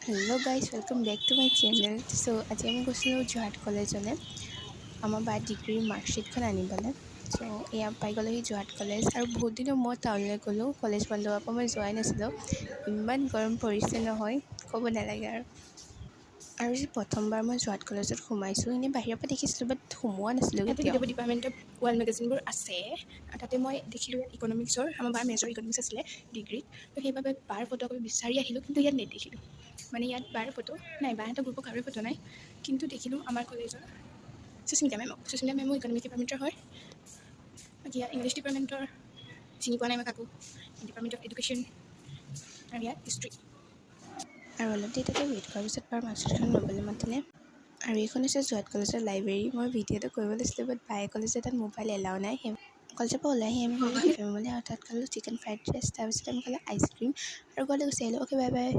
Hello' guys welcome back to my channel. So' আজি আমি গৈছিলোঁ যোৰহাট কলেজলৈ আমাৰ বাৰ ডিগ্ৰীৰ মাৰ্কশ্বিটখন আনিবলৈ। চ' এয়া পাই গ'লোহি যোৰহাট কলেজ আৰু বহুত দিনৰ মই টাউনলৈ গ'লোঁ। কলেজ বন্ধ হোৱাৰ পৰা মই যোৱাই নাছিলোঁ। ইমান গৰম পৰিছে নহয়, ক'ব নালাগে আৰু যে প্ৰথমবাৰ মই যোৰহাট কলেজত সোমাইছোঁ, এনেই বাহিৰৰ পৰা দেখিছিলোঁ বাট সোমোৱা নাছিলোঁ ইয়াতে কেতিয়াও। কিতাপৰ ডিপাৰ্টমেণ্টৰ ৱাল মেগাজিনবোৰ আছে। তাতে মই দেখিলোঁ ইয়াত ইকনমিক্সৰ, আমাৰ বাৰ মেজৰ ইকনমিক্স আছিলে ডিগ্ৰীত, তো সেইবাবে বাৰ ফটো আমি বিচাৰি আহিলোঁ, কিন্তু ইয়াত নেদেখিলোঁ। মানে ইয়াত বাৰ ফটো নাই, বাহঁতৰ গ্ৰুপৰ কাৰোৰে ফটো নাই, কিন্তু দেখিলোঁ আমাৰ কলেজৰ সুস্মিতা মেমো ইকনমিক্স ডিপাৰ্টমেণ্টৰ হয়। বাকী ইয়াত ইংলিছ ডিপাৰ্টমেণ্টৰ চিনি পোৱা নাই মই কাকো, ডিপাৰ্টমেণ্ট অফ এডুকেশ্যন আৰু ইয়াত হিষ্ট্ৰী। আৰু অলপ দেৰি তাতে ৱেইট কৰাৰ পিছত বাৰ মাৰ্কশ্বিটখন ল'বলৈ মাতিলে। আৰু এইখন হৈছে যোৰহাট কলেজৰ লাইব্ৰেৰী। মই ভিডিঅ'টো কৰিব লৈছিলোঁ বাট বায়ে ক'লে যে তাত মোবাইল এলাও নাই। কলেজৰ পৰা ওলাই আহি আমি গ'লোঁ কেফে মেমলৈ আৰু তাত খালোঁ চিকেন ফ্ৰাইড ৰাইচ, তাৰপিছত আমি খালোঁ আইচক্ৰীম আৰু ঘৰলৈ গুচি আহিলোঁ। Okay bye bye.